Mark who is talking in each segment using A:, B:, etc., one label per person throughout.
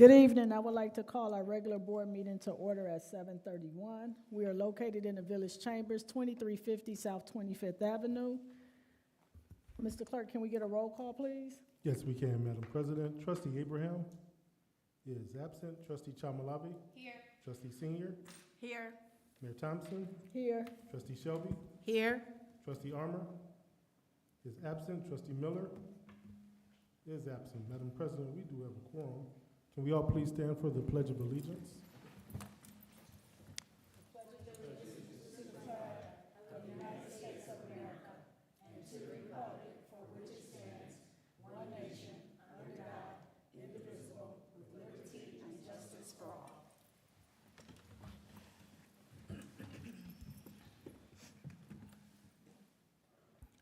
A: Good evening. I would like to call our regular board meeting to order at 7:31. We are located in the Village Chambers, 2350 South 25th Avenue. Mr. Clerk, can we get a roll call, please?
B: Yes, we can, Madam President. Trustee Abraham is absent. Trustee Chamalavi?
C: Here.
B: Trustee Senior?
C: Here.
B: Mayor Thompson?
A: Here.
B: Trustee Shelby?
C: Here.
B: Trustee Armour is absent. Trustee Miller is absent. Madam President, we do have a quorum. Can we all please stand for the Pledge of Allegiance?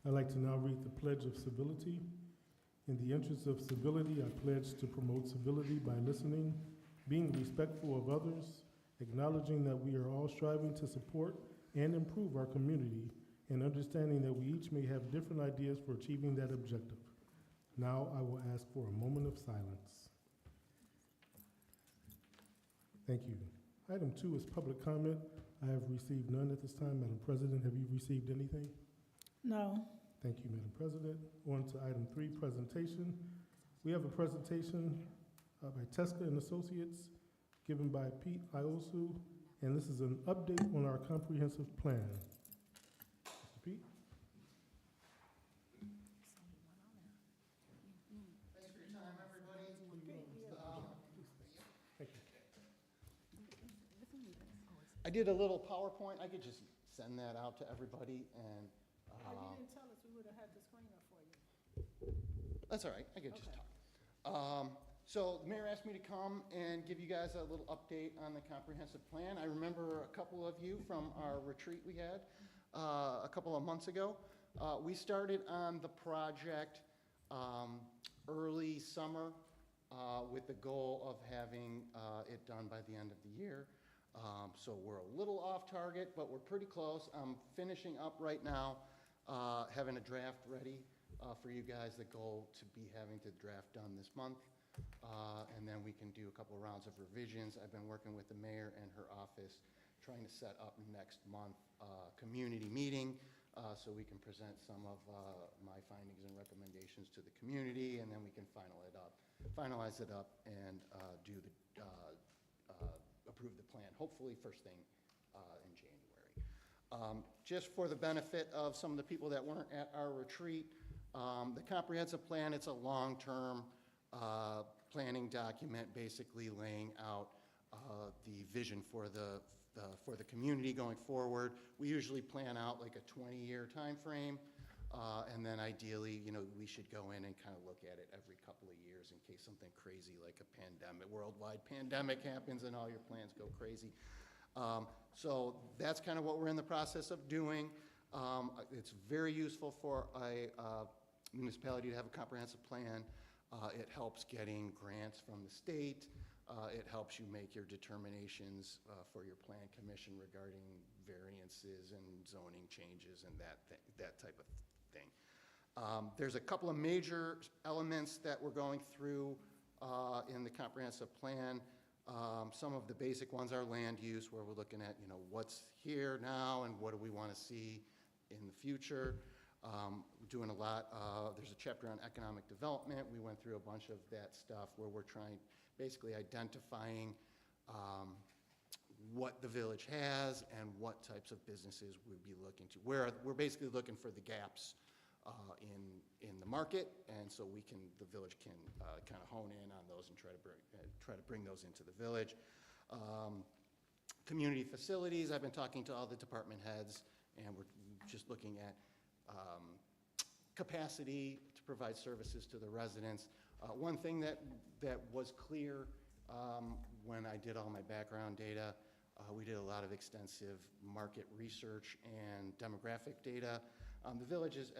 B: I'd like to now read the Pledge of Civility. In the interest of civility, I pledge to promote civility by listening, being respectful of others, acknowledging that we are all striving to support and improve our community, and understanding that we each may have different ideas for achieving that objective. Now I will ask for a moment of silence. Thank you. Item 2 is public comment. I have received none at this time. Madam President, have you received anything?
A: No.
B: Thank you, Madam President. On to item 3, presentation. We have a presentation by Teska and Associates given by Pete Iosu, and this is an update on our comprehensive plan. Mr. Pete?
D: Thanks for your time, everybody.
B: Thank you.
D: I did a little PowerPoint. I could just send that out to everybody, and
A: You didn't tell us we would have had the screen up for you.
D: that's all right. I could just talk. So the mayor asked me to come and give you guys a little update on the comprehensive plan. I remember a couple of you from our retreat we had a couple of months ago. We started on the project early summer with the goal of having it done by the end of the year. So we're a little off target, but we're pretty close. I'm finishing up right now, having a draft ready for you guys. The goal to be having the draft done this month, and then we can do a couple of rounds of revisions. I've been working with the mayor and her office, trying to set up next month community meeting, so we can present some of my findings and recommendations to the community, and then we can finalize it up, and do the approve the plan, hopefully first thing in January. Just for the benefit of some of the people that weren't at our retreat, the comprehensive plan, it's a long-term planning document, basically laying out the vision for the community going forward. We usually plan out like a 20-year time frame, and then ideally, we should go in and kind of look at it every couple of years in case something crazy like a pandemic, worldwide pandemic happens and all your plans go crazy. So that's kind of what we're in the process of doing. It's very useful for a municipality to have a comprehensive plan. It helps getting grants from the state. It helps you make your determinations for your plan commission regarding variances and zoning changes and that type of thing. There's a couple of major elements that we're going through in the comprehensive plan. Some of the basic ones are land use, where we're looking at what's here now and what do we want to see in the future. We're doing a lot. There's a chapter on economic development. We went through a bunch of that stuff where we're basically identifying what the village has and what types of businesses we'd be looking to. We're basically looking for the gaps in the market, and so the village can kind of hone in on those and try to bring those into the village. Community facilities, I've been talking to all the department heads, and we're just looking at capacity to provide services to the residents. One thing that was clear when I did all my background data, we did a lot of extensive market research and demographic data. The village is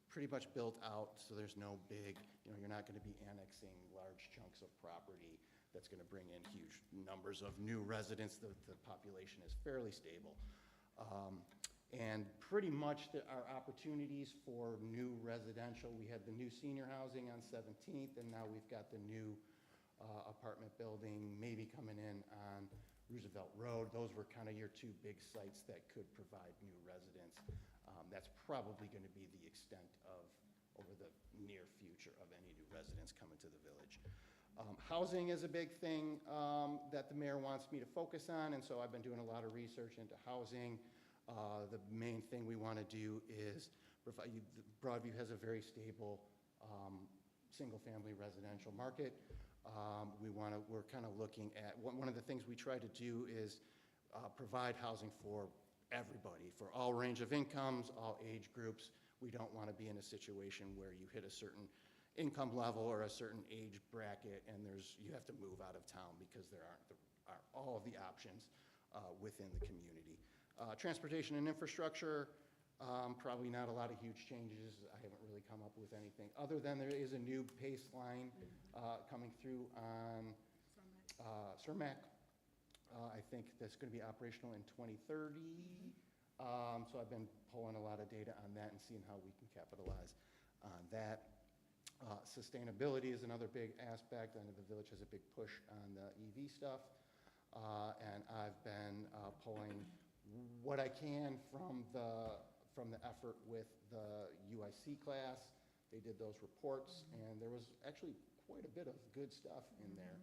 D: pretty much built out, so there's no big, you're not going to be annexing large chunks of property that's going to bring in huge numbers of new residents. The population is fairly stable. And pretty much our opportunities for new residential, we had the new senior housing on 17th, and now we've got the new apartment building, maybe coming in on Roosevelt Road. Those were kind of your two big sites that could provide new residents. That's probably going to be the extent of, over the near future, of any new residents coming to the village. Housing is a big thing that the mayor wants me to focus on, and so I've been doing a lot of research into housing. The main thing we want to do is provide, Broadview has a very stable single-family residential market. We're kind of looking at, one of the things we try to do is provide housing for everybody, for all range of incomes, all age groups. We don't want to be in a situation where you hit a certain income level or a certain age bracket and you have to move out of town because there aren't all of the options within the community. Transportation and infrastructure, probably not a lot of huge changes. I haven't really come up with anything, other than there is a new pace line coming through on Cermak. I think that's going to be operational in 2030. So I've been pulling a lot of data on that and seeing how we can capitalize on that. Sustainability is another big aspect. I know the village has a big push on the EV stuff. And I've been pulling what I can from the effort with the UIC class. They did those reports, and there was actually quite a bit of good stuff in there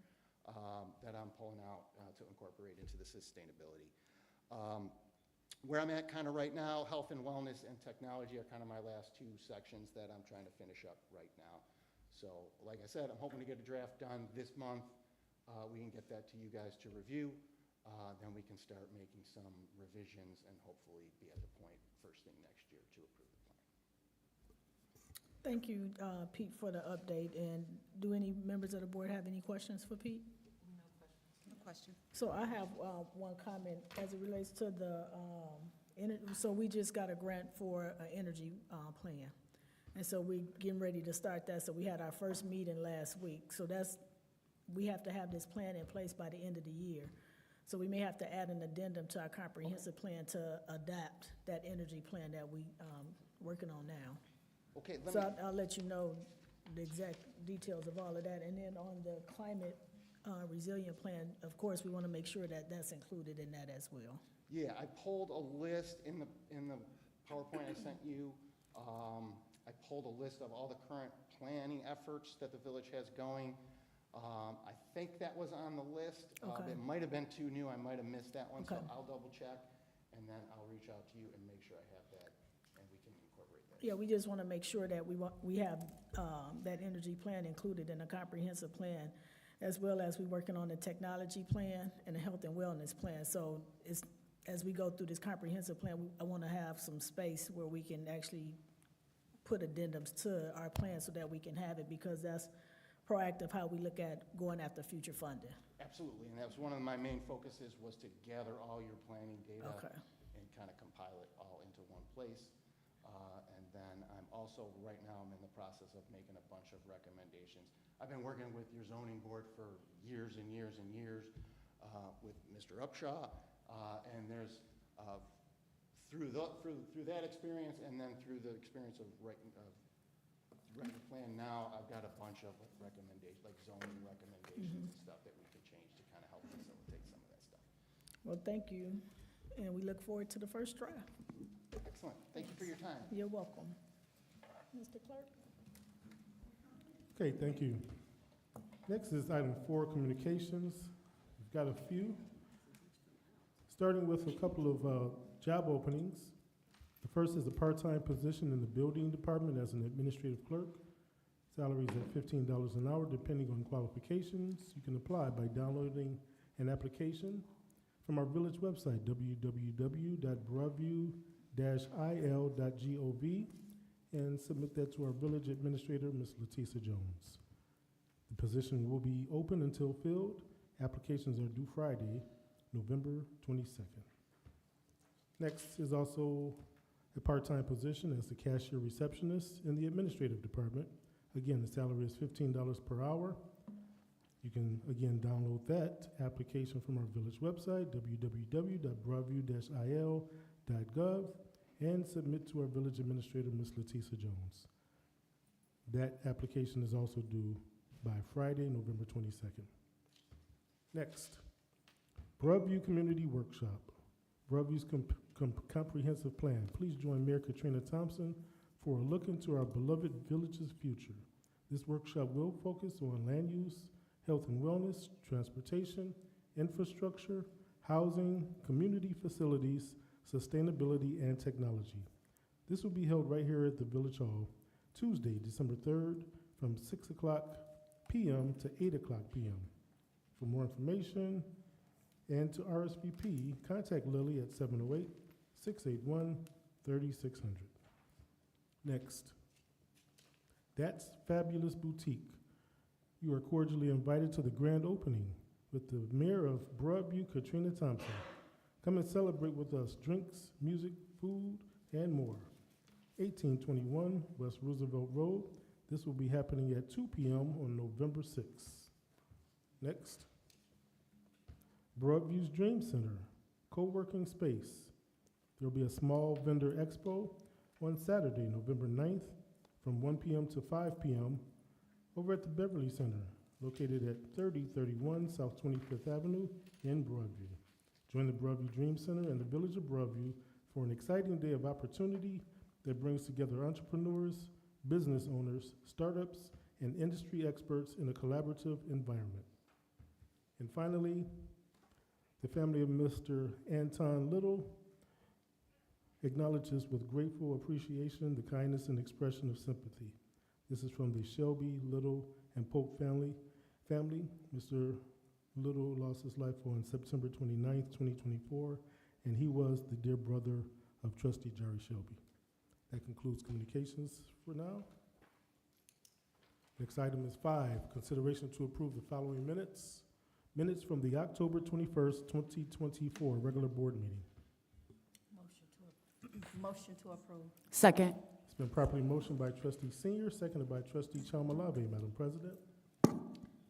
D: that I'm pulling out to incorporate into the sustainability. Where I'm at kind of right now, health and wellness and technology are kind of my last two sections that I'm trying to finish up right now. So like I said, I'm hoping to get a draft done this month. We can get that to you guys to review. Then we can start making some revisions and hopefully be at the point first thing next year to approve the plan.
A: Thank you, Pete, for the update. And do any members of the board have any questions for Pete?
C: No question.
A: So I have one comment as it relates to the, so we just got a grant for an energy plan. And so we getting ready to start that. So we had our first meeting last week. So we have to have this plan in place by the end of the year. So we may have to add an addendum to our comprehensive plan to adapt that energy plan that we working on now.
D: Okay,
A: So I'll let you know the exact details of all of that. And then on the climate resilient plan, of course, we want to make sure that that's included in that as well.
D: Yeah, I pulled a list in the PowerPoint I sent you. I pulled a list of all the current planning efforts that the village has going. I think that was on the list.
A: Okay.
D: It might have been too new. I might have missed that one, so
A: Okay.
D: I'll double check, and then I'll reach out to you and make sure I have that, and we can incorporate that.
A: Yeah, we just want to make sure that we have that energy plan included in a comprehensive plan, as well as we working on the technology plan and the health and wellness plan. So as we go through this comprehensive plan, I want to have some space where we can actually put addendums to our plan so that we can have it, because that's proactive how we look at going after future funding.
D: Absolutely, and that was one of my main focuses, was to gather all your planning data
A: Okay.
D: and kind of compile it all into one place. And then I'm also, right now, I'm in the process of making a bunch of recommendations. I've been working with your zoning board for years and years and years with Mr. Upshaw, and there's through that experience, and then through the experience of writing the plan now, I've got a bunch of recommendations, like zoning recommendations and stuff that we could change to kind of help facilitate some of that stuff.
A: Well, thank you, and we look forward to the first draft.
D: Excellent. Thank you for your time.
A: You're welcome. Mr. Clerk?
B: Okay, thank you. Next is item 4, communications. We've got a few. Starting with a couple of job openings. The first is a part-time position in the building department as an administrative clerk. Salary is at $15 an hour, depending on qualifications. You can apply by downloading an application from our village website, www.broadview-il.gov, and submit that to our village administrator, Ms. Leticia Jones. The position will be open until filled. Applications are due Friday, November 22nd. Next is also a part-time position as the cashier receptionist in the administrative department. Again, the salary is $15 per hour. You can, again, download that application from our village website, www.broadview-il.gov, and submit to our village administrator, Ms. Leticia Jones. That application is also due by Friday, November 22nd. Next, Broadview Community Workshop. Broadview's comprehensive plan. Please join Mayor Katrina Thompson for a look into our beloved village's future. This workshop will focus on land use, health and wellness, transportation, infrastructure, housing, community facilities, sustainability, and technology. This will be held right here at the Village Hall, Tuesday, December 3rd, from 6 o'clock p.m. to 8 o'clock p.m. For more information and to RSVP, contact Lily at 708-681-3600. Next, That's Fabulous Boutique. You are cordially invited to the grand opening with the Mayor of Broadview, Katrina Thompson. Come and celebrate with us drinks, music, food, and more. 1821 West Roosevelt Road. This will be happening at 2 p.m. on November 6th. Next, Broadview's Dream Center, co-working space. There will be a small vendor expo on Saturday, November 9th from 1 p.m. to 5 p.m. over at the Beverly Center, located at 3031 South 25th Avenue in Broadview. Join the Broadview Dream Center and the Village of Broadview for an exciting day of opportunity that brings together entrepreneurs, business owners, startups, and industry experts in a collaborative environment. And finally, the family of Mr. Anton Little acknowledges with grateful appreciation the kindness and expression of sympathy. This is from the Shelby, Little, and Pope family. Mr. Little lost his life on September 29th, 2024, and he was the dear brother of Trustee Jerry Shelby. That concludes communications for now. Next item is 5, consideration to approve the following minutes. Minutes from the October 21st, 2024 regular board meeting.
C: Motion to approve.
E: Second.
B: It's been properly motioned by Trustee Senior, seconded by Trustee Chalmalave. Madam President.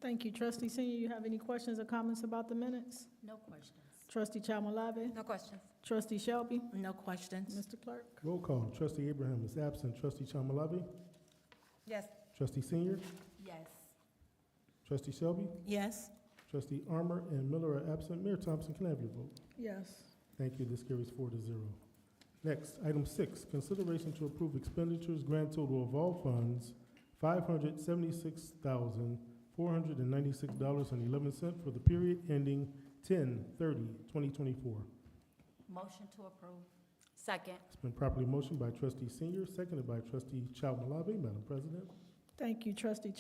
A: Thank you. Trustee Senior, you have any questions or comments about the minutes?
C: No questions.
A: Trustee Chalmalave?
C: No questions.
A: Trustee Shelby?
C: No questions.
A: Mr. Clerk?
B: Roll call. Trustee Abraham is absent. Trustee Chalmalave.
C: Yes.
B: Trustee Senior.
C: Yes.
B: Trustee Shelby.
C: Yes.
B: Trustee Armour and Miller are absent. Mayor Thompson, can I have your vote?
A: Yes.
B: Thank you. This carries 4-0. Next, item 6, consideration to approve expenditures, grand total of all funds, $576,496.11 for the period ending 10/30/2024.
C: Motion to approve.
E: Second.
B: It's been properly motioned by Trustee Senior, seconded by Trustee Chalmalave. Madam President.
A: Thank you, Trustee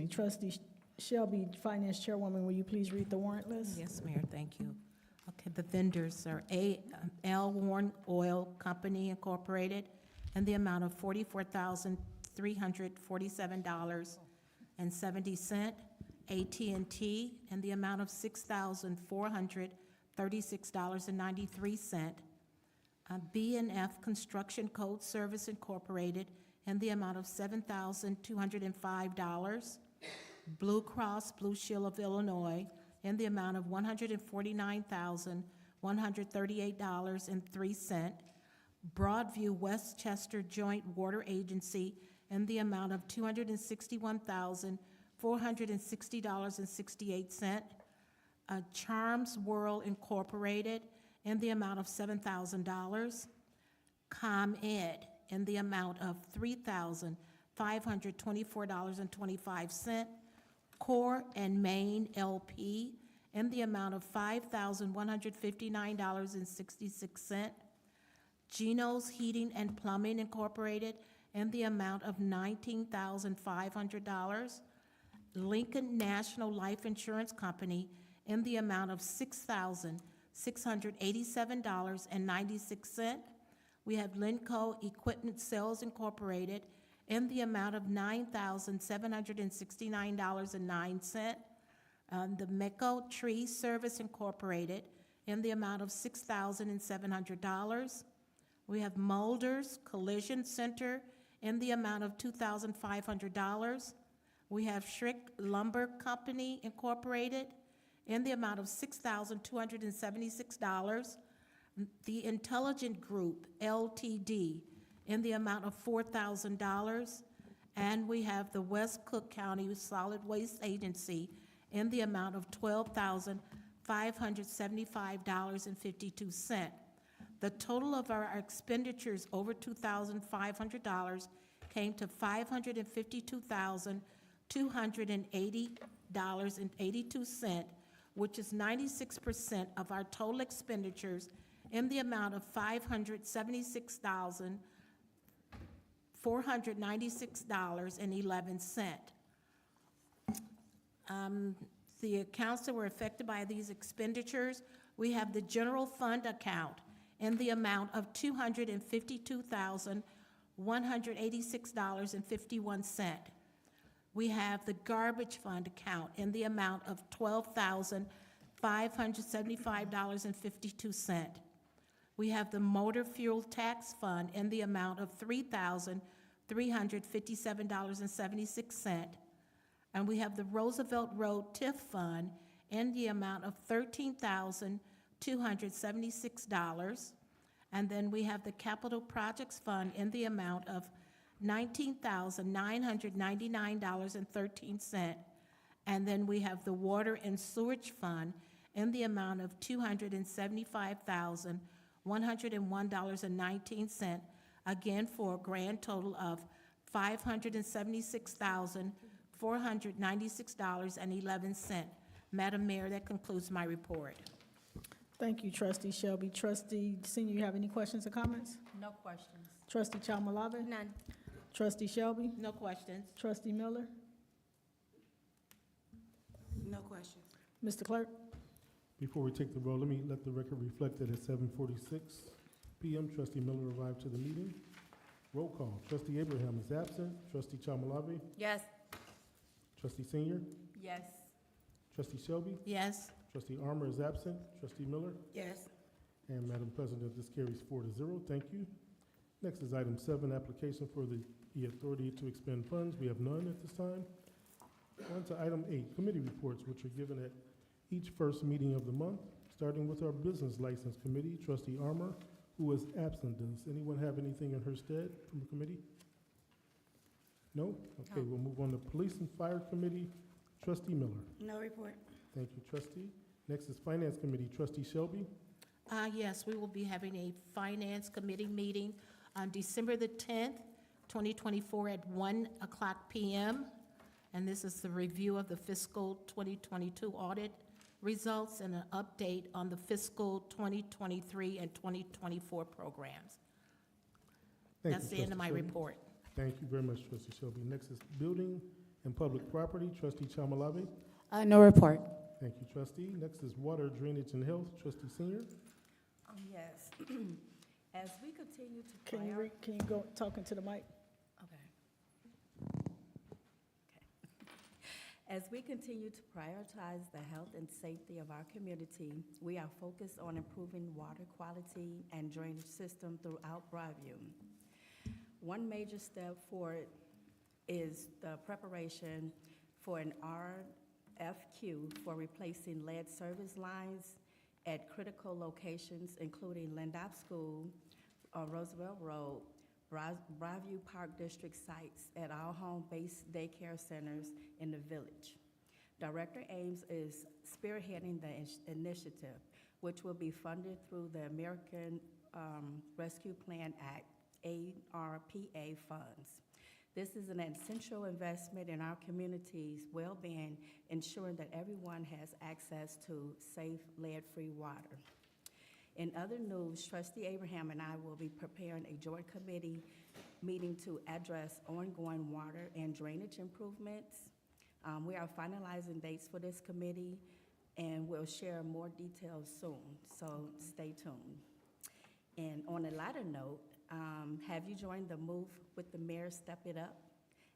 A: Trustee Shelby, Finance Chairwoman, will you please read the warrant list?
F: Yes, Mayor, thank you. Okay, the vendors are L. Warren Oil Company Incorporated in the amount of $44,347.70. AT&T in the amount of $6,436.93. B&F Construction Code Service Incorporated in the amount of $7,205. Blue Cross Blue Shield of Illinois in the amount of $149,138.03. Broadview Westchester Joint Water Agency in the amount of $261,460.68. Charms World Incorporated in the amount of $7,000. ComEd in the amount of $3,524.25. Core and Main LP in the amount of $5,159.66. Geno's Heating and Plumbing Incorporated in the amount of $19,500. Lincoln National Life Insurance Company in the amount of $6,687.96. We have Linco Equipment Sales Incorporated in the amount of $9,769.09. The Mecco Tree Service Incorporated in the amount of $6,700. We have Mulder's Collision Center in the amount of $2,500. We have Schrick Lumber Company Incorporated in the amount of $6,276. The Intelligent Group LTD in the amount of $4,000. And we have the West Cook County Solid Waste Agency in the amount of $12,575.52. The total of our expenditures over $2,500 came to $552,280.82, which is 96% of our total expenditures in the amount of $576,496.11. The accounts that were affected by these expenditures, we have the general fund account in the amount of $252,186.51. We have the garbage fund account in the amount of $12,575.52. We have the motor fuel tax fund in the amount of $3,357.76. And we have the Roosevelt Road TIF fund in the amount of $13,276. And then we have the Capital Projects Fund in the amount of $19,999.13. And then we have the Water and Sewage Fund in the amount of $275,101.19, again for a grand total of $576,496.11. Madam Mayor, that concludes my report.
A: Thank you, Trustee Shelby. Trustee Senior, you have any questions or comments?
C: No questions.
A: Trustee Chalmalave?
C: None.
A: Trustee Shelby?
F: No questions.
A: Trustee Miller?
C: No questions.
A: Mr. Clerk?
B: Before we take the roll, let the record reflect that at 7:46 PM, Trustee Miller arrived to the meeting. Roll call. Trustee Abraham is absent. Trustee Chalmalave?
C: Yes.
B: Trustee Senior?
C: Yes.
B: Trustee Shelby?
F: Yes.
B: Trustee Armour is absent. Trustee Miller?
C: Yes.
B: And Madam President, this carries 4-0. Thank you. Next is item 7, application for the authority to expend funds. We have none at this time. On to item 8, committee reports, which are given at each first meeting of the month, starting with our Business License Committee. Trustee Armour, who is absent. Does anyone have anything in her stead from the committee? No? Okay, we'll move on to Police and Fire Committee. Trustee Miller.
C: No report.
B: Thank you, Trustee. Next is Finance Committee. Trustee Shelby.
F: Yes, we will be having a Finance Committee meeting on December the 10th, 2024 at 1:00 p.m. And this is the review of the fiscal 2022 audit results and an update on the fiscal 2023 and 2024 programs. That's the end of my report.
B: Thank you very much, Trustee Shelby. Next is Building and Public Property. Trustee Chalmalave.
C: No report.
B: Thank you, Trustee. Next is Water, Drainage, and Health. Trustee Senior.
C: Yes. As we continue to
A: Can you go talking to the mic?
C: Okay. As we continue to prioritize the health and safety of our community, we are focused on improving water quality and drainage system throughout Broadview. One major step forward is the preparation for an RFQ for replacing lead service lines at critical locations, including Lindop School, Roosevelt Road, Broadview Park District sites at our home-based daycare centers in the village. Director Ames is spearheading the initiative, which will be funded through the American Rescue Plan Act, ARPA funds. This is an essential investment in our community's well-being, ensuring that everyone has access to safe, lead-free water. In other news, Trustee Abraham and I will be preparing a joint committee meeting to address ongoing water and drainage improvements. We are finalizing dates for this committee, and we'll share more details soon, so stay tuned. And on a lighter note, have you joined the Move with the Mayor Step It Up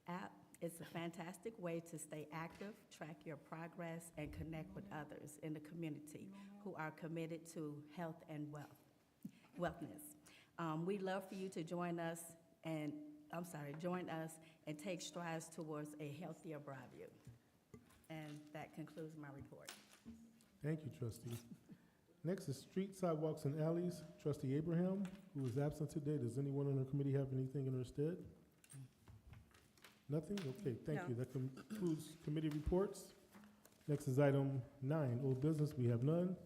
C: app? It's a fantastic way to stay active, track your progress, and connect with others in the community who are committed to health and wellness. We'd love for you to join us and take strides towards a healthier Broadview. And that concludes my report.
B: Thank you, Trustee. Next is Street, Sidewalks, and Alleys. Trustee Abraham, who is absent today. Does anyone on the committee have anything in her stead? Nothing? Okay, thank
C: No.
B: you. That concludes committee reports. Next is item 9, old business. We have none.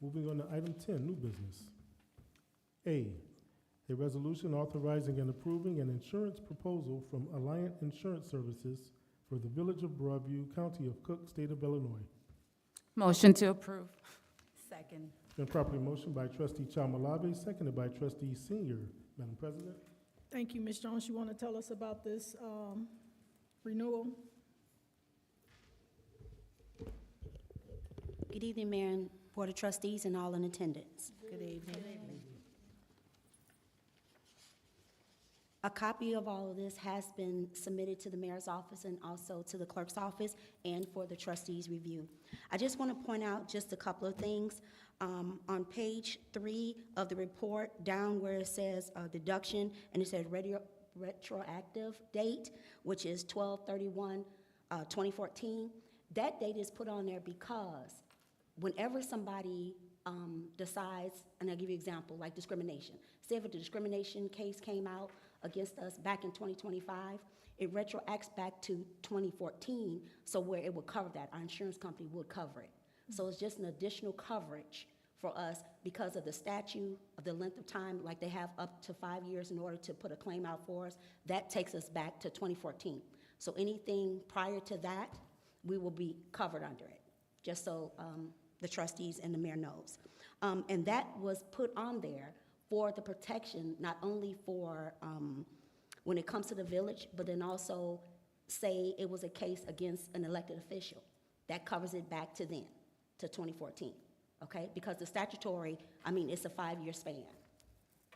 B: Moving on to item 10, new business. A resolution authorizing and approving an insurance proposal from Alliant Insurance Services for the Village of Broadview, County of Cook, State of Illinois.
E: Motion to approve.
C: Second.
B: It's been properly motioned by trustee Chalmalabi, seconded by trustee Senior. Madam President?
A: Thank you, Ms. Jones. You want to tell us about this renewal?
G: Good evening, Mayor and Board of Trustees, and all in attendance.
F: Good evening.
G: A copy of all of this has been submitted to the mayor's office and also to the clerk's office and for the trustees' review. I just want to point out just a couple of things. On page 3 of the report, down where it says deduction, and it says retroactive date, which is 12/31/2014, that date is put on there because whenever somebody decides, and I'll give you an example, like discrimination. Say if a discrimination case came out against us back in 2025, it retroacts back to 2014, so where it would cover that, our insurance company would cover it. So it's just an additional coverage for us because of the statute, of the length of time, like they have up to 5 years in order to put a claim out for us. That takes us back to 2014. So anything prior to that, we will be covered under it, just so the trustees and the mayor knows. And that was put on there for the protection, not only for when it comes to the village, but then also say it was a case against an elected official. That covers it back to then, to 2014, okay? Because the statutory, it's a 5-year span,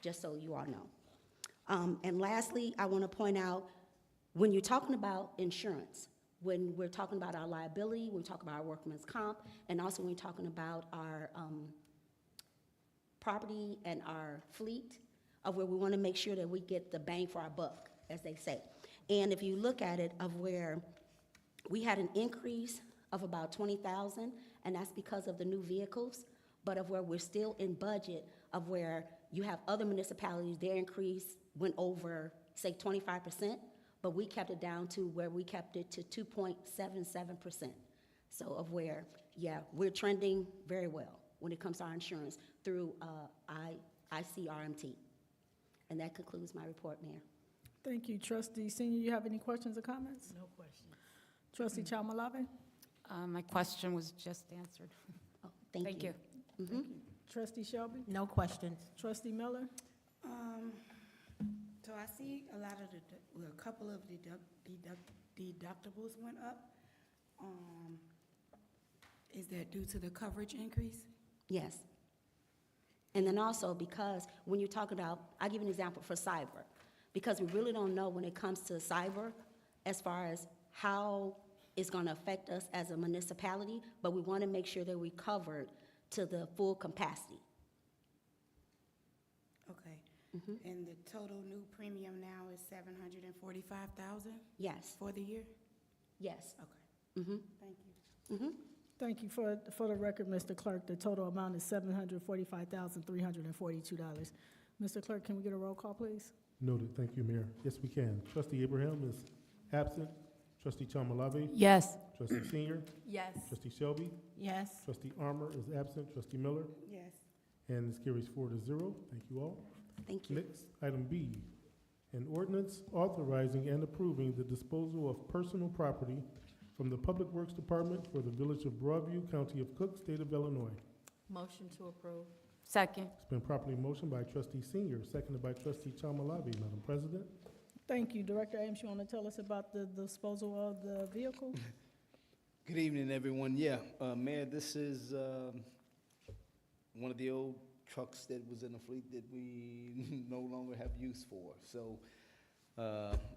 G: just so you all know. And lastly, I want to point out, when you're talking about insurance, when we're talking about our liability, when we talk about our workman's comp, and also when we're talking about our property and our fleet, of where we want to make sure that we get the bang for our buck, as they say. And if you look at it, of where we had an increase of about 20,000, and that's because of the new vehicles, but of where we're still in budget, of where you have other municipalities, their increase went over, say, 25%, but we kept it down to where we kept it to 2.77%. So of where, yeah, we're trending very well when it comes to our insurance through ICRMT. And that concludes my report, Mayor.
A: Thank you, trustee Senior. You have any questions or comments?
C: No question.
A: Trustee Chalmalabi?
E: My question was just answered.
G: Oh, thank you. Mhm.
A: Trustee Shelby?
F: No questions.
A: Trustee Miller?
H: So I see a lot of a couple of deductibles went up. Is that due to the coverage increase?
G: Yes. And then also because when you're talking about, I'll give you an example for cyber, because we really don't know when it comes to cyber as far as how it's going to affect us as a municipality, but we want to make sure that we're covered to the full capacity.
H: Okay. And the total new premium now is $745,000
G: Yes,
H: for the year?
G: yes.
H: Okay,
G: Mm-hmm.
H: thank you.
A: Thank you. For the record, Mr. Clerk, the total amount is $745,342. Mr. Clerk, can we get a roll call, please?
B: Noted. Thank you, Mayor. Yes, we can. Trustee Abraham is absent. Trustee Chalmalabi?
E: Yes.
B: Trustee Senior?
C: Yes.
B: Trustee Shelby?
F: Yes.
B: Trustee Armour is absent. Trustee Miller?
H: Yes.
B: And this carries 4-0. Thank you all.
G: Thank you.
B: Next, item B, an ordinance authorizing and approving the disposal of personal property from the Public Works Department for the Village of Broadview, County of Cook, State of Illinois.
C: Motion to approve.
E: Second.
B: It's been properly motioned by trustee Senior, seconded by trustee Chalmalabi. Madam President?
A: Thank you. Director Ames, you want to tell us about the disposal of the vehicle?
I: Good evening, everyone. Yeah, Mayor, this is one of the old trucks that was in the fleet that we no longer have use for. So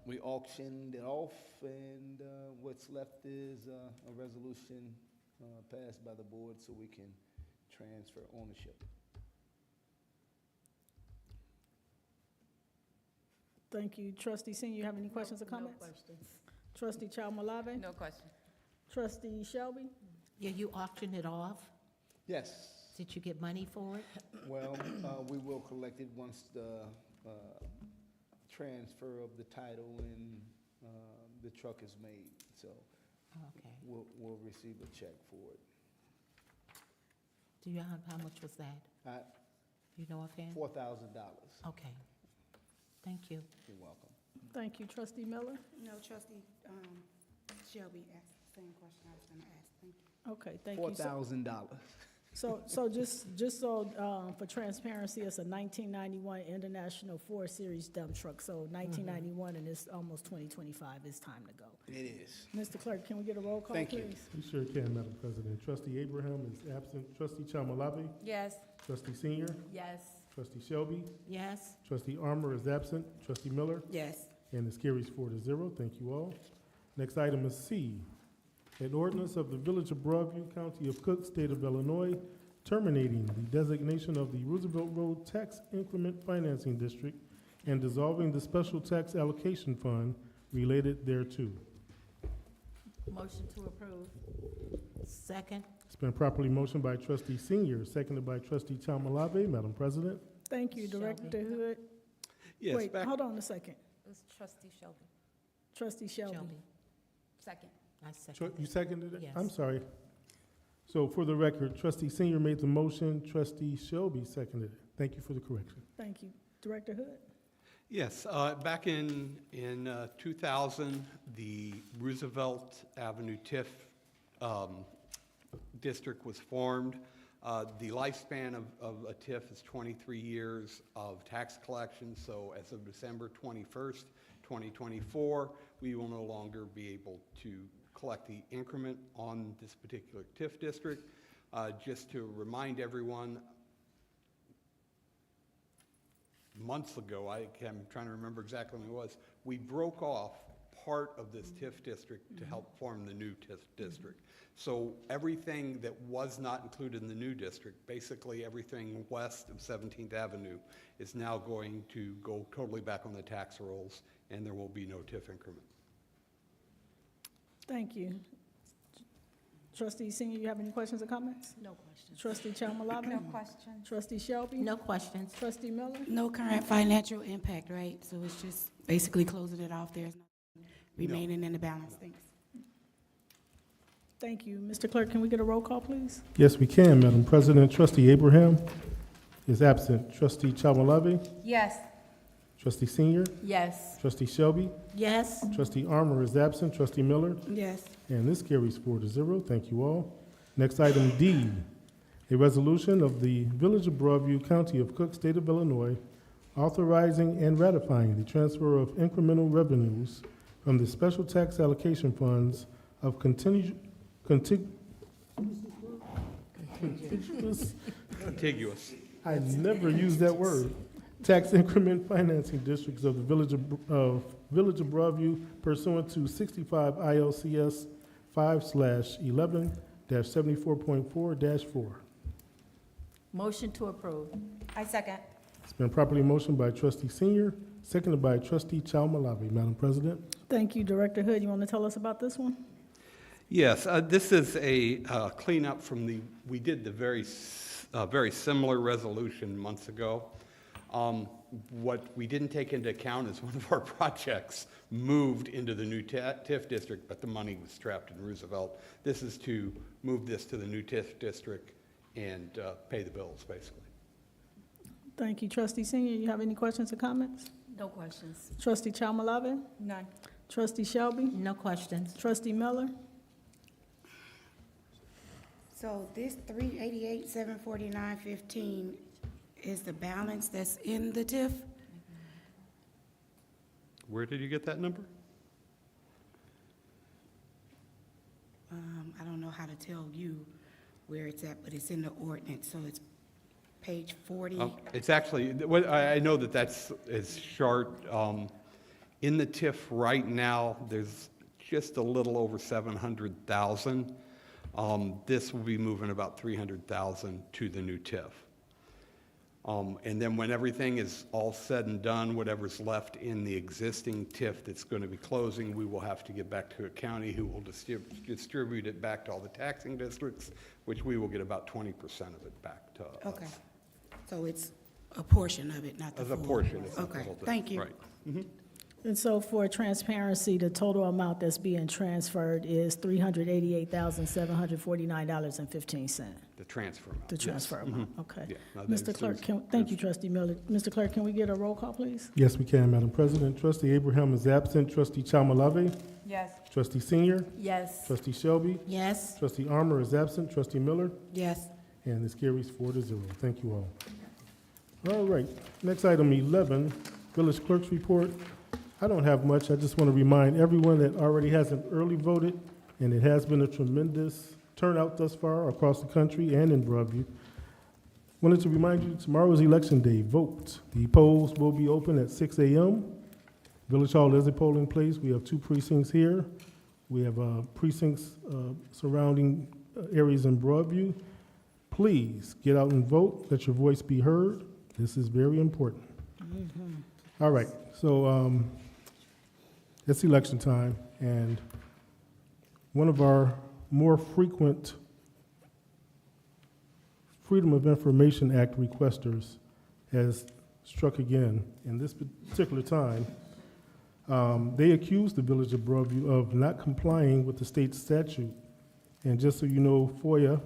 I: we auctioned it off, and what's left is a resolution passed by the board so we can transfer ownership.
A: Thank you. Trustee Senior, you have any questions or comments?
C: No questions.
A: Trustee Chalmalabi?
E: No question.
A: Trustee Shelby?
F: Yeah, you auctioned it off?
I: Yes.
F: Did you get money for it?
I: Well, we will collect it once the transfer of the title and the truck is made, so
F: Okay.
I: we'll receive a check for it.
F: Do you have, how much was that? You know offhand?
I: $4,000.
F: Okay. Thank you.
I: You're welcome.
A: Thank you, trustee Miller.
H: No, trustee, Shelby asked the same question I was gonna ask. Thank you.
A: Okay, thank you.
I: $4,000.
A: So just so, for transparency, it's a 1991 International 4 Series dump truck. So 1991 and it's almost 2025, it's time to go.
I: It is.
A: Mr. Clerk, can we get a roll call,
I: Thank you.
A: please?
B: You sure can, Madam President. Trustee Abraham is absent. Trustee Chalmalabi,
E: Yes.
B: trustee Senior,
C: Yes.
B: trustee Shelby,
F: Yes?
B: trustee Armour is absent. Trustee Miller,
H: Yes.
B: and this carries 4-0. Thank you all. Next item is C, an ordinance of the Village of Broadview, County of Cook, State of Illinois, terminating the designation of the Roosevelt Road Tax Increment Financing District and dissolving the Special Tax Allocation Fund related thereto.
C: Motion to approve.
F: Second?
B: It's been properly motioned by trustee Senior, seconded by trustee Chalmalabi. Madam President?
A: Thank you, Director Hood.
J: Yes,
A: Wait,
J: back,
A: hold on a second.
E: It was trustee Shelby.
A: Trustee Shelby.
C: Second.
F: I second.
B: You seconded it?
F: Yes.
B: I'm sorry. So for the record, trustee Senior made the motion, trustee Shelby seconded it. Thank you for the correction.
A: Thank you. Director Hood.
J: yes, back in 2000, the Roosevelt Avenue TIF district was formed. The lifespan of a TIF is 23 years of tax collection, so as of December 21st, 2024, we will no longer be able to collect the increment on this particular TIF district. Just to remind everyone, months ago, I'm trying to remember exactly when it was, we broke off part of this TIF district to help form the new TIF district. So everything that was not included in the new district, basically everything west of 17th Avenue, is now going to go totally back on the tax rolls, and there will be no TIF increment.
A: Thank you. Trustee Senior, you have any questions or comments?
C: No questions.
A: Trustee Chalmalabi?
E: No question.
A: Trustee Shelby?
F: No questions.
A: Trustee Miller?
H: No current financial impact, right? So it's just basically closing it off. There's nothing remaining in the balance. Thanks.
A: Thank you. Mr. Clerk, can we get a roll call, please?
B: Yes, we can, Madam President. Trustee Abraham is absent. Trustee Chalmalabi,
E: Yes.
B: trustee Senior,
C: Yes.
B: trustee Shelby,
F: Yes?
B: trustee Armour is absent. Trustee Miller,
H: Yes.
B: and this carries 4-0. Thank you all. Next item D, a resolution of the Village of Broadview, County of Cook, State of Illinois, authorizing and ratifying the transfer of incremental revenues from the special tax allocation funds of contiguous
J: Contiguous.
B: I never use that word. Tax increment financing districts of the Village of Broadview pursuant to 65 ILCS 5/11-74.4-4.
C: Motion to approve.
E: I second.
B: It's been properly motioned by trustee Senior, seconded by trustee Chalmalabi. Madam President?
A: Thank you. Director Hood, you want to tell us about this one?
J: Yes, this is a cleanup from we did the very similar resolution months ago. What we didn't take into account is one of our projects moved into the new TIF district, but the money was trapped in Roosevelt. This is to move this to the new TIF district and pay the bills, basically.
A: Thank you. Trustee Senior, you have any questions or comments?
C: No questions.
A: Trustee Chalmalabi?
E: None.
A: Trustee Shelby?
F: No questions.
A: Trustee Miller?
H: So this 388,749.15 is the balance that's in the TIF?
J: Where did you get that number?
H: I don't know how to tell you where it's at, but it's in the ordinance, so it's page 40.
J: It's actually, I know it's short. In the TIF right now, there's just a little over 700,000. This will be moving about 300,000 to the new TIF. And then when everything is all said and done, whatever's left in the existing TIF that's going to be closing, we will have to get back to a county who will distribute it back to all the taxing districts, which we will get about 20% of it back to us.
H: Okay. So it's a portion of it, not the
J: As
H: full?
J: a portion. It's not the
H: Okay,
J: whole thing.
H: thank you.
J: Right. Mhm.
A: And so for transparency, the total amount that's being transferred is $388,749.15,
J: The transfer amount.
A: the
J: yes.
A: transfer amount, okay.
J: Yeah, no, that
A: Mr. Clerk,
J: includes-
A: thank you, trustee Miller. Mr. Clerk, can we get a roll call, please?
B: Yes, we can, Madam President. Trustee Abraham is absent. Trustee Chalmalave?
E: Yes.
B: Trustee Senior?
C: Yes.
B: Trustee Shelby?
F: Yes.
B: Trustee Armour is absent. Trustee Miller?
H: Yes.
B: And this carries 4-0. Thank you all. All right, next item 11, Village Clerk's Report. I don't have much. I just want to remind everyone that already hasn't early voted, and it has been a tremendous turnout thus far across the country and in Broadview. Wanted to remind you, tomorrow is Election Day. Vote. The polls will be open at 6 a.m. Village Hall is a polling place. We have 2 precincts here. We have precincts surrounding areas in Broadview. Please get out and vote. Let your voice be heard. This is very important. All right, so it's election time, and one of our more frequent Freedom of Information Act requesters has struck again. In this particular time, they accused the Village of Broadview of not complying with the state statute. And just so you know, FOIA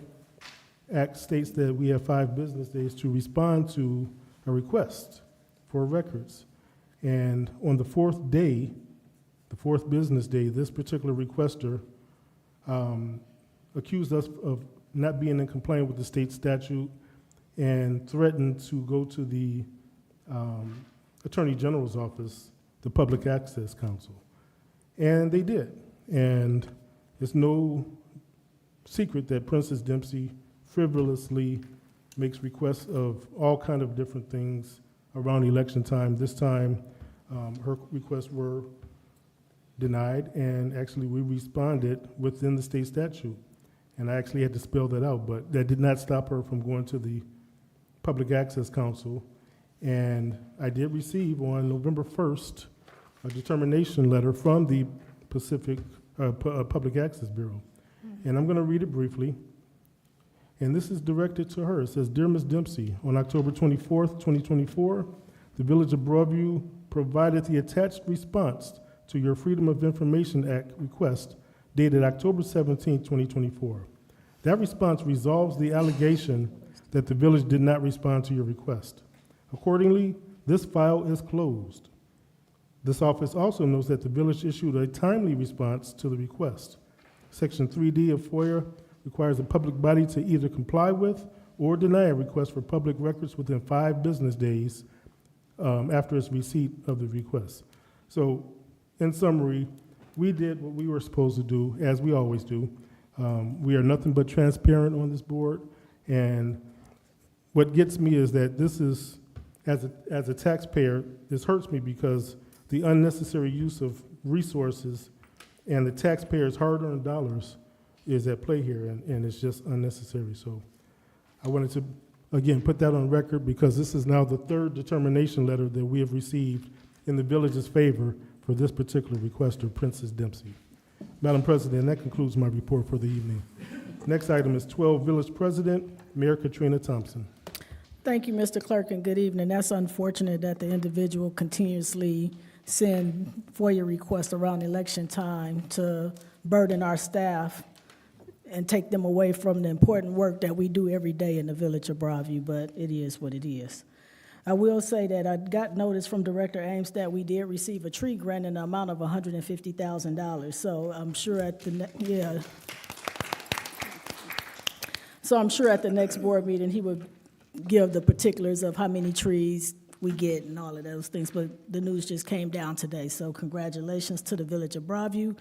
B: Act states that we have 5 business days to respond to a request for records. And on the 4th day, the 4th business day, this particular requester accused us of not being in compliance with the state statute and threatened to go to the Attorney General's office, the Public Access Council. And they did. And it's no secret that Princess Dempsey frivolously makes requests of all kind of different things around election time. This time, her requests were denied, and actually we responded within the state statute. And I actually had to spell that out, but that did not stop her from going to the Public Access Council. And I did receive on November 1st a determination letter from the Public Access Bureau. And I'm going to read it briefly. And this is directed to her. It says, "Dear Ms. Dempsey, on October 24th, 2024, the Village of Broadview provided the attached response to your Freedom of Information Act request dated October 17th, 2024. That response resolves the allegation that the village did not respond to your request. Accordingly, this file is closed. This office also notes that the village issued a timely response to the request. Section 3D of FOIA requires a public body to either comply with or deny a request for public records within 5 business days after its receipt of the request. So, in summary, we did what we were supposed to do, as we always do. We are nothing but transparent on this board, and what gets me is that this is, as a taxpayer, this hurts me because the unnecessary use of resources and the taxpayers' hard-earned dollars is at play here, and it's just unnecessary. So I wanted to, again, put that on record because this is now the 3rd determination letter that we have received in the village's favor for this particular requester, Princess Dempsey. Madam President, that concludes my report for the evening. Next item is 12, Village President, Mayor Katrina Thompson.
A: Thank you, Mr. Clerk, and good evening. That's unfortunate that the individual continuously send FOIA requests around election time to burden our staff and take them away from the important work that we do every day in the Village of Broadview, but it is what it is. I will say that I got notice from Director Ames that we did receive a tree grant in the amount of $150,000. So I'm sure at the, So I'm sure at the next board meeting, he would give the particulars of how many trees we get and all of those things, but the news just came down today. So congratulations to the Village of Broadview.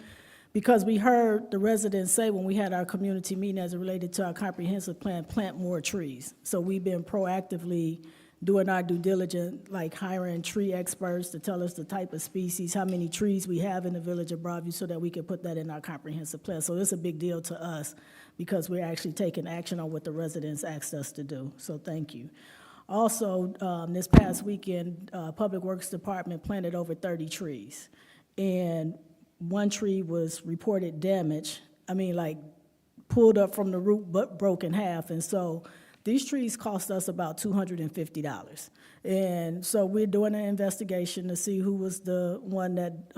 A: Because we heard the residents say when we had our community meeting as it related to our comprehensive plan, plant more trees. So we've been proactively doing our due diligence, like hiring tree experts to tell us the type of species, how many trees we have in the Village of Broadview so that we can put that in our comprehensive plan. So it's a big deal to us because we're actually taking action on what the residents asked us to do. So thank you. Also, this past weekend, Public Works Department planted over 30 trees. And one tree was reported damaged, like pulled up from the root but broke in half. And so These trees cost us about $250. And so we're doing an investigation to see who was the one that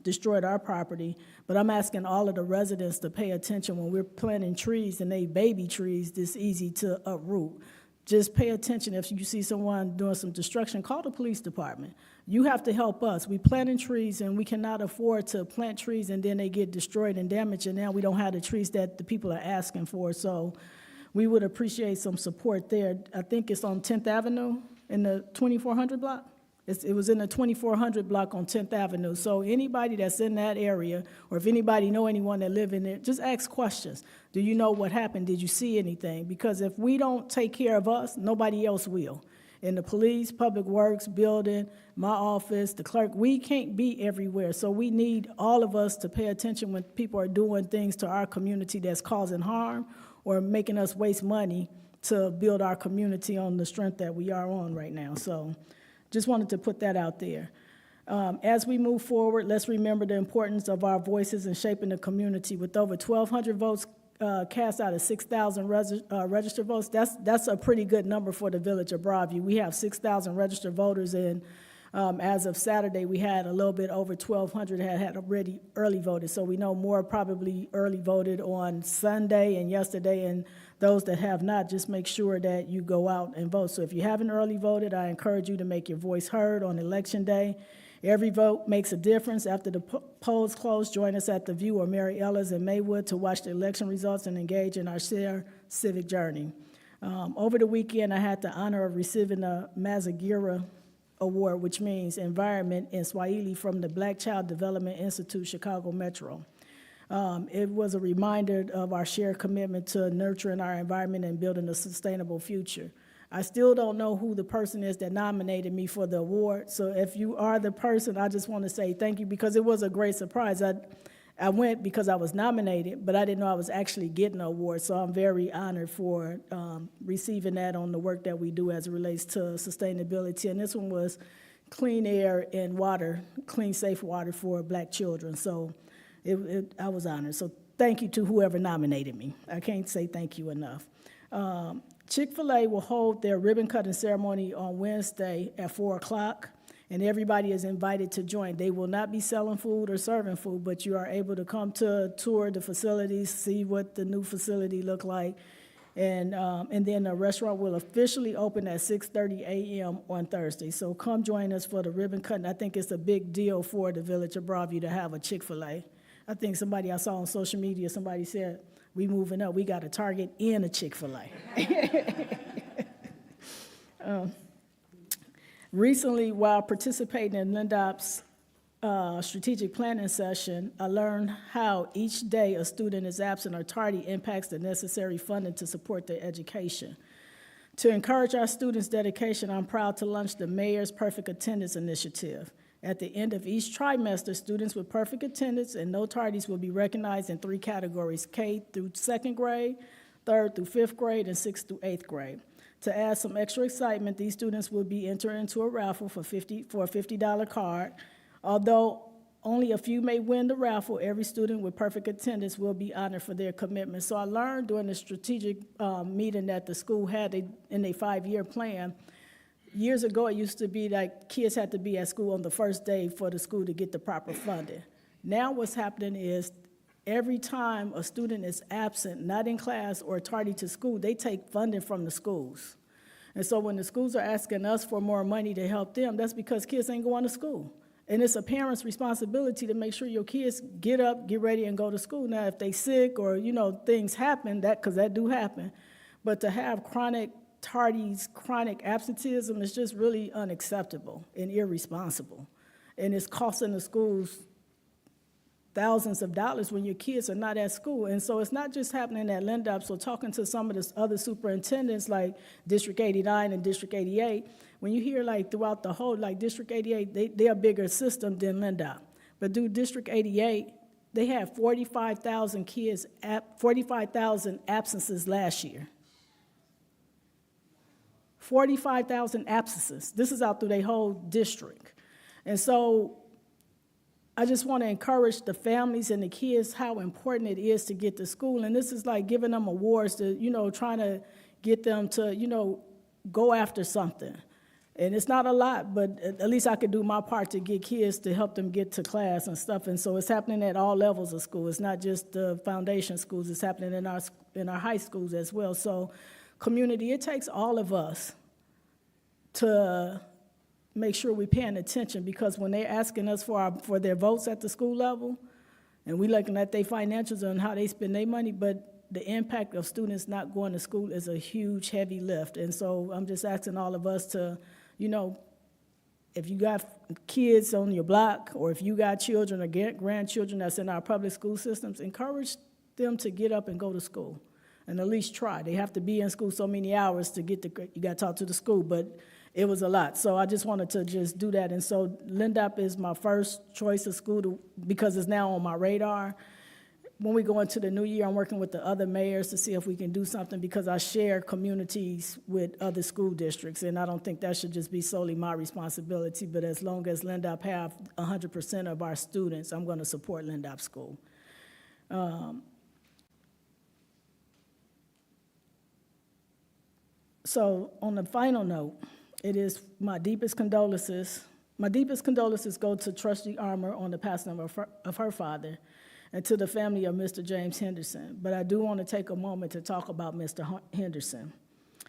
A: destroyed our property. But I'm asking all of the residents to pay attention when we're planting trees, and they baby trees this easy to uproot. Just pay attention. If you see someone doing some destruction, call the police department. You have to help us. We planting trees, and we cannot afford to plant trees and then they get destroyed and damaged, and now we don't have the trees that the people are asking for. So we would appreciate some support there. I think it's on 10th Avenue in the 2400 block. It was in the 2400 block on 10th Avenue. So anybody that's in that area, or if anybody know anyone that live in there, just ask questions. Do you know what happened? Did you see anything? Because if we don't take care of us, nobody else will. In the police, public works, building, my office, the clerk, we can't be everywhere. So we need all of us to pay attention when people are doing things to our community that's causing harm or making us waste money to build our community on the strength that we are on right now. So just wanted to put that out there. As we move forward, let's remember the importance of our voices in shaping the community. With over 1,200 votes cast out of 6,000 registered votes, that's a pretty good number for the Village of Broadview. We have 6,000 registered voters, and as of Saturday, we had a little bit over 1,200 had already early voted. So we know more probably early voted on Sunday and yesterday, and those that have not, just make sure that you go out and vote. So if you haven't early voted, I encourage you to make your voice heard on Election Day. Every vote makes a difference. After the polls close, join us at the View or Mary Ellis in Maywood to watch the election results and engage in our shared civic journey. Over the weekend, I had the honor of receiving a Mazingira Award, which means Environment in Swahili, from the Black Child Development Institute, Chicago Metro. It was a reminder of our shared commitment to nurturing our environment and building a sustainable future. I still don't know who the person is that nominated me for the award, so if you are the person, I just want to say thank you, because it was a great surprise. I went because I was nominated, but I didn't know I was actually getting an award, so I'm very honored for receiving that on the work that we do as it relates to sustainability. And this one was clean air and water, clean, safe water for Black children. So I was honored. So thank you to whoever nominated me. I can't say thank you enough. Chick-fil-A will hold their ribbon cutting ceremony on Wednesday at 4 o'clock, and everybody is invited to join. They will not be selling food or serving food, but you are able to come to tour the facilities, see what the new facility look like, and then the restaurant will officially open at 6:30 a.m. on Thursday. So come join us for the ribbon cutting. I think it's a big deal for the Village of Broadview to have a Chick-fil-A. I think somebody I saw on social media, somebody said, we moving up, we got a Target and a Chick-fil-A. Recently, while participating in Lindop's strategic planning session, I learned how each day a student is absent or tardy impacts the necessary funding to support their education. To encourage our students' dedication, I'm proud to launch the Mayor's Perfect Attendance Initiative. At the end of each trimester, students with perfect attendance and no tardies will be recognized in 3 categories: K through 2nd grade, 3rd through 5th grade, and 6th through 8th grade. To add some extra excitement, these students will be entered into a raffle for a $50 card. Although only a few may win the raffle, every student with perfect attendance will be honored for their commitment. So I learned during the strategic meeting that the school had in their 5-year plan. Years ago, it used to be like kids had to be at school on the first day for the school to get the proper funding. Now what's happening is every time a student is absent, not in class or tardy to school, they take funding from the schools. And so when the schools are asking us for more money to help them, that's because kids ain't going to school. And it's a parent's responsibility to make sure your kids get up, get ready, and go to school. Now, if they sick or, things happen, because that do happen, but to have chronic tardies, chronic absenteeism is just really unacceptable and irresponsible. And it's costing the schools thousands of dollars when your kids are not at school. And so it's not just happening at Lindop. So talking to some of the other superintendents like District 89 and District 88, when you hear throughout the whole, District 88, they're a bigger system than Lindop. But through District 88, they had 45,000 kids, 45,000 absences last year. 45,000 absences. This is out through their whole district. And so I just want to encourage the families and the kids how important it is to get to school. And this is like giving them awards to, trying to get them to, go after something. And it's not a lot, but at least I could do my part to get kids to help them get to class and stuff. And so it's happening at all levels of school. It's not just the foundation schools. It's happening in our high schools as well. So community, it takes all of us to make sure we're paying attention, because when they're asking us for their votes at the school level, and we're looking at their financials and how they spend their money, but the impact of students not going to school is a huge, heavy lift. And so I'm just asking all of us to, if you got kids on your block, or if you got children or grandchildren that's in our public school systems, encourage them to get up and go to school, and at least try. They have to be in school so many hours to get you got to talk to the school, but it was a lot. So I just wanted to just do that. And so Lindop is my first choice of school because it's now on my radar. When we go into the new year, I'm working with the other mayors to see if we can do something, because I share communities with other school districts, and I don't think that should just be solely my responsibility, but as long as Lindop have 100% of our students, I'm going to support Lindop School. So on the final note, it is my deepest condolences. My deepest condolences go to Trustee Armour on the passing of her father, and to the family of Mr. James Henderson. But I do want to take a moment to talk about Mr. Henderson.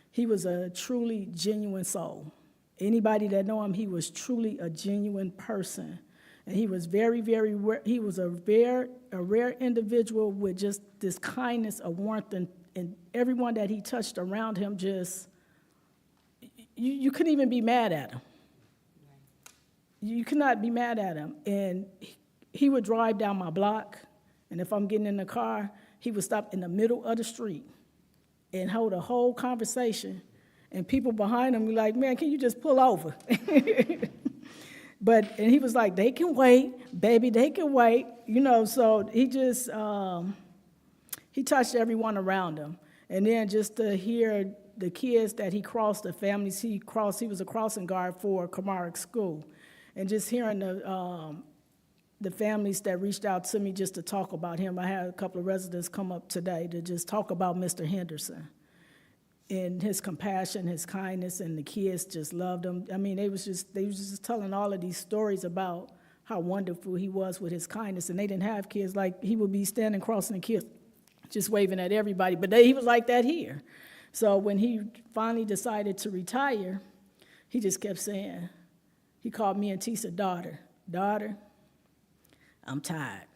A: He was a truly genuine soul. Anybody that know him, he was truly a genuine person. And he was he was a rare individual with just this kindness, a warmth, and everyone that he touched around him just, you couldn't even be mad at him. You could not be mad at him. And he would drive down my block, and if I'm getting in the car, he would stop in the middle of the street and hold a whole conversation, and people behind him be like, man, can you just pull over? And he was like, they can wait, baby, they can wait. So he just, he touched everyone around him. And then just to hear the kids that he crossed, the families he crossed, he was a crossing guard for Comaric School. And just hearing the families that reached out to me just to talk about him. I had a couple of residents come up today to just talk about Mr. Henderson and his compassion, his kindness, and the kids just loved him. I mean, they was just telling all of these stories about how wonderful he was with his kindness, and they didn't have kids. Like, he would be standing crossing the kids, just waving at everybody, but he was like that here. So when he finally decided to retire, he just kept saying, he called me and Tisa daughter, I'm tired.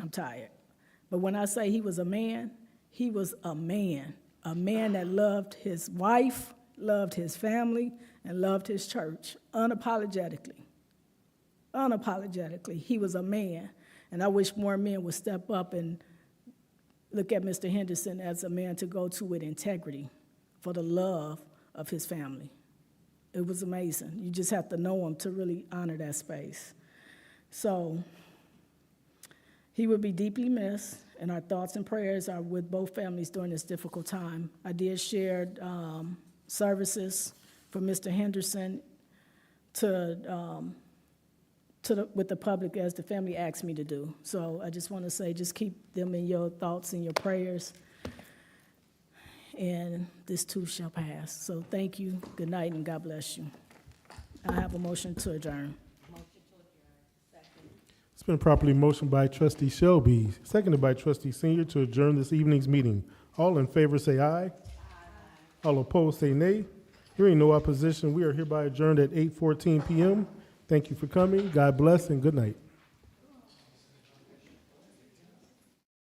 A: I'm tired. But when I say he was a man, he was a man that loved his wife, loved his family, and loved his church unapologetically. Unapologetically, he was a man. And I wish more men would step up and look at Mr. Henderson as a man to go to with integrity for the love of his family. It was amazing. You just have to know him to really honor that space. So he will be deeply missed, and our thoughts and prayers are with both families during this difficult time. I did share services for Mr. Henderson with the public as the family asked me to do. So I just want to say, just keep them in your thoughts and your prayers, and this too shall pass. So thank you, good night, and God bless you. I have a motion to adjourn.
B: It's been properly motioned by Trustee Shelby, seconded by Trustee Senior to adjourn this evening's meeting. All in favor say aye. Aye. All opposed say nay. Hearing no opposition, we are hereby adjourned at 8:14 p.m. Thank you for coming. God bless and good night.